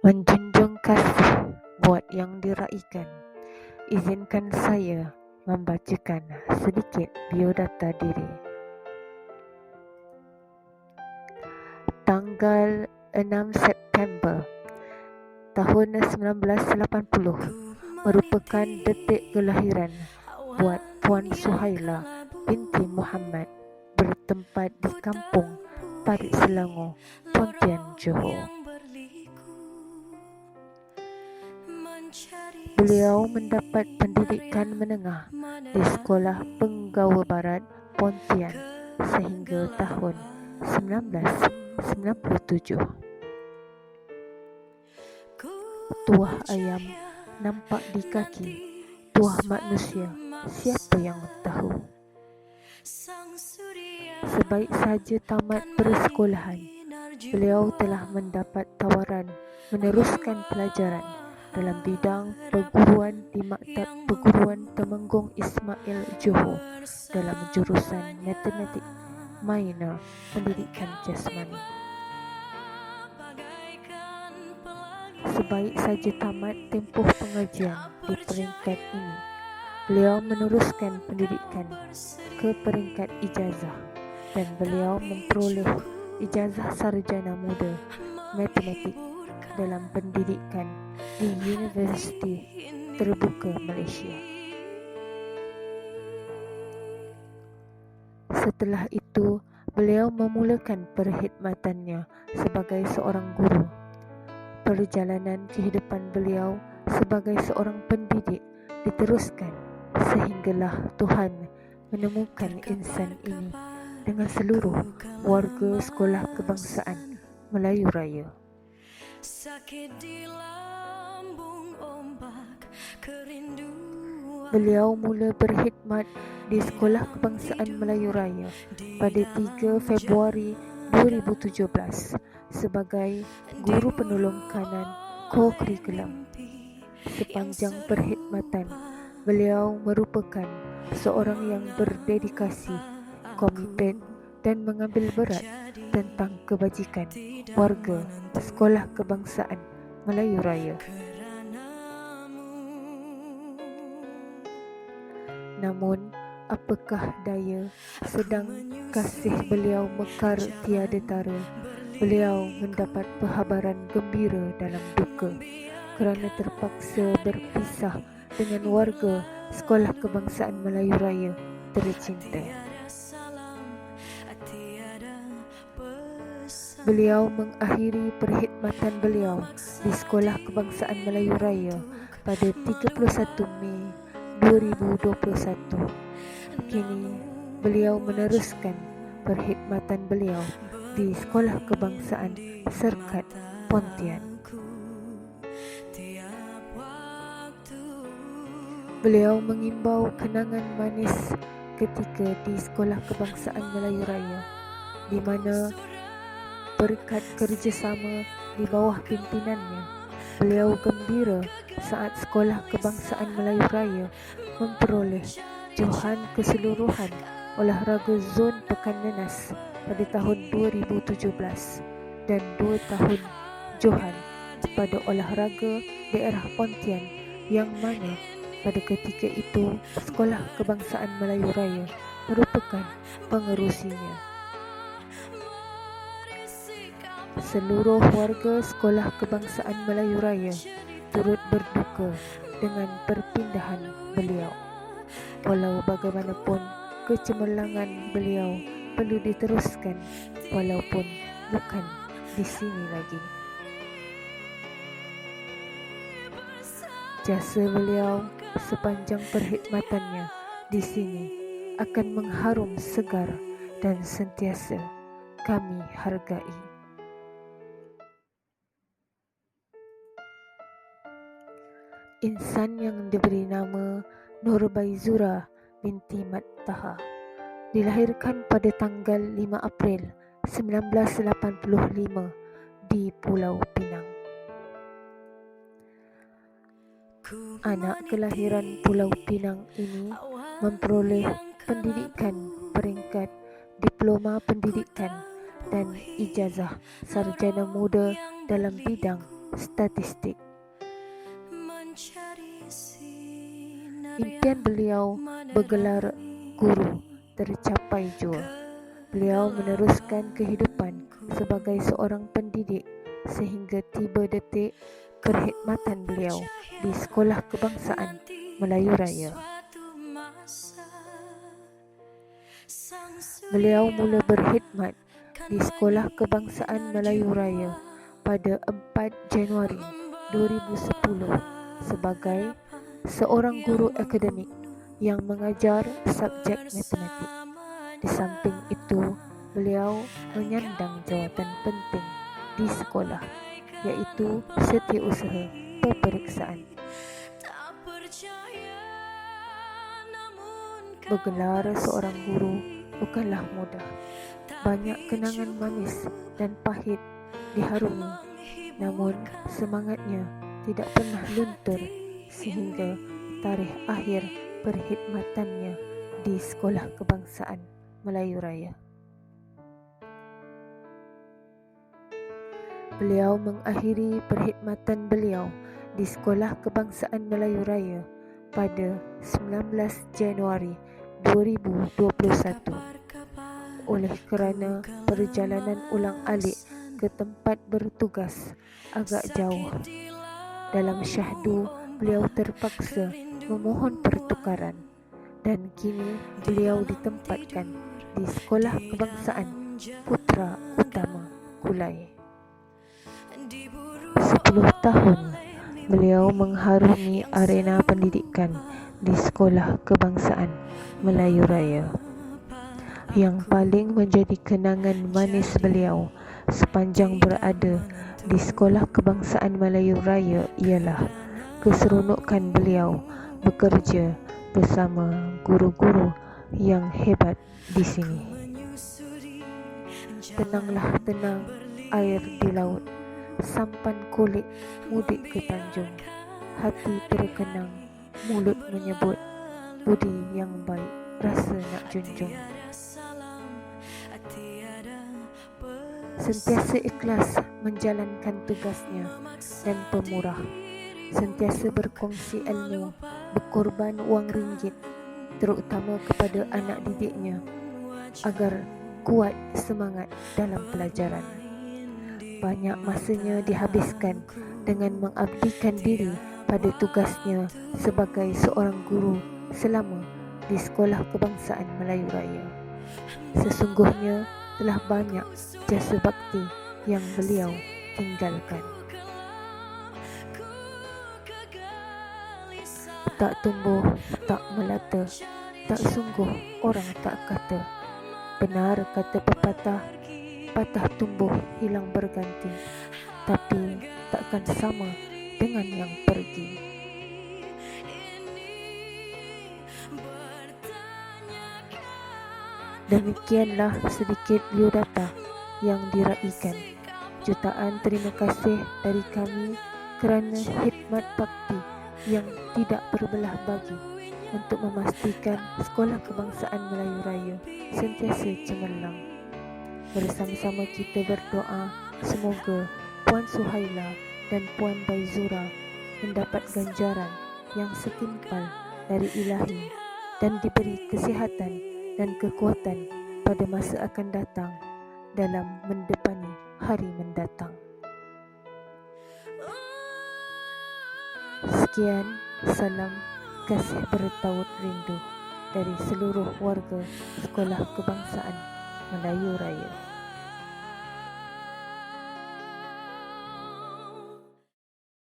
Menjunjung kasih buat yang diraikan, izinkan saya membacakan sedikit biodata diri. Tanggal 6 September tahun 1980 merupakan detik kelahiran buat Puan Suhaila binti Muhammad bertempat di kampung Parit Selangor, Pontian, Johor. Beliau mendapat pendidikan menengah di Sekolah Penggawa Barat, Pontian sehingga tahun 1997. Tuah ayam nampak di kaki tuah manusia, siapa yang tahu? Sebaik saja tamat persekolahan, beliau telah mendapat tawaran meneruskan pelajaran dalam bidang perguruan di Maktab Perguruan Temenggung Ismail Johor dalam jurusan Matematik Minor Pendidikan Jasmani. Sebaik saja tamat tempoh pengajian di peringkat ini, beliau meneruskan pendidikan ke peringkat ijazah dan beliau memperoleh ijazah sarjana muda matematik dalam pendidikan di Universiti Terbuka Malaysia. Setelah itu, beliau memulakan perkhidmatannya sebagai seorang guru. Perjalanan kehidupan beliau sebagai seorang pendidik diteruskan sehinggalah Tuhan menemukan insan ini dengan seluruh warga Sekolah Kebangsaan Melayu Raya. Beliau mula berkhidmat di Sekolah Kebangsaan Melayu Raya pada 3 Februari 2017 sebagai guru penolong kanan co-curriculum. Sepanjang perkhidmatan, beliau merupakan seorang yang berdedikasi, komited dan mengambil berat tentang kebajikan warga Sekolah Kebangsaan Melayu Raya. Namun, apakah daya, sedang kasih beliau mekar tiada tara, beliau mendapat perhabaran gembira dalam duka kerana terpaksa berpisah dengan warga Sekolah Kebangsaan Melayu Raya tercinta. Beliau mengakhiri perkhidmatan beliau di Sekolah Kebangsaan Melayu Raya pada 31 Mei 2021. Kini, beliau meneruskan perkhidmatan beliau di Sekolah Kebangsaan Serkat Pontian. Beliau mengimbau kenangan manis ketika di Sekolah Kebangsaan Melayu Raya, di mana berkat kerjasama di bawah pimpinannya, beliau gembira saat Sekolah Kebangsaan Melayu Raya memperoleh johan keseluruhan olahraga zon Pekan Nenas pada tahun 2017 dan 2 tahun johan pada olahraga daerah Pontian yang mana pada ketika itu Sekolah Kebangsaan Melayu Raya merupakan pengerusinya. Seluruh warga Sekolah Kebangsaan Melayu Raya turut berduka dengan perpindahan beliau. Walau bagaimanapun, kecemerlangan beliau perlu diteruskan walaupun bukan di sini lagi. Jasa beliau sepanjang perkhidmatannya di sini akan mengharum segar dan sentiasa kami hargai. Insan yang diberi nama Nurbaizura binti Mat Taha dilahirkan pada tanggal 5 April 1985 di Pulau Pinang. Anak kelahiran Pulau Pinang ini memperoleh pendidikan peringkat Diploma Pendidikan dan Ijazah Sarjana Muda dalam bidang statistik. Impian beliau bergelar guru tercapai jua. Beliau meneruskan kehidupan sebagai seorang pendidik sehingga tiba detik perkhidmatan beliau di Sekolah Kebangsaan Melayu Raya. Beliau mula berkhidmat di Sekolah Kebangsaan Melayu Raya pada 4 Januari 2010 sebagai seorang guru akademik yang mengajar subjek matematik. Di samping itu, beliau menyandang jawatan penting di sekolah, iaitu Setiausaha Peperiksaan. Bergelar seorang guru bukanlah mudah. Banyak kenangan manis dan pahit diharungi, namun semangatnya tidak pernah luntur sehingga tarikh akhir perkhidmatannya di Sekolah Kebangsaan Melayu Raya. Beliau mengakhiri perkhidmatan beliau di Sekolah Kebangsaan Melayu Raya pada 19 Januari 2021 oleh kerana perjalanan ulang-alik ke tempat bertugas agak jauh. Dalam syahdu, beliau terpaksa memohon pertukaran dan kini beliau ditempatkan di Sekolah Kebangsaan Putra Utama Kulai. 10 tahun beliau mengharungi arena pendidikan di Sekolah Kebangsaan Melayu Raya. Yang paling menjadi kenangan manis beliau sepanjang berada di Sekolah Kebangsaan Melayu Raya ialah keseronokan beliau bekerja bersama guru-guru yang hebat di sini. Tenanglah tenang air di laut, sampan kulit mudik ke Tanjung. Hati terkenang, mulut menyebut, budi yang baik rasa nak junjung. Sentiasa ikhlas menjalankan tugasnya dan pemurah. Sentiasa berkongsi ilmu, berkorban wang ringgit, terutama kepada anak didiknya agar kuat semangat dalam pelajaran. Banyak masanya dihabiskan dengan mengabdikan diri pada tugasnya sebagai seorang guru selama di Sekolah Kebangsaan Melayu Raya. Sesungguhnya telah banyak jasa bakti yang beliau tinggalkan. Tak tumbuh, tak melata, tak sungguh orang tak kata. Benar kata pepatah, patah tumbuh hilang berganti, tapi takkan sama dengan yang pergi. Demikianlah sedikit biodata yang diraikan. Jutaan terima kasih dari kami kerana khidmat bakti yang tidak berbelah bagi untuk memastikan Sekolah Kebangsaan Melayu Raya sentiasa cemerlang. Bersama-sama kita berdoa semoga Puan Suhaila dan Puan Baizura mendapat ganjaran yang setimpal dari Ilahi dan diberi kesihatan dan kekuatan pada masa akan datang dalam mendepani hari mendatang. Sekian, salam kasih bertaut rindu dari seluruh warga Sekolah Kebangsaan Melayu Raya.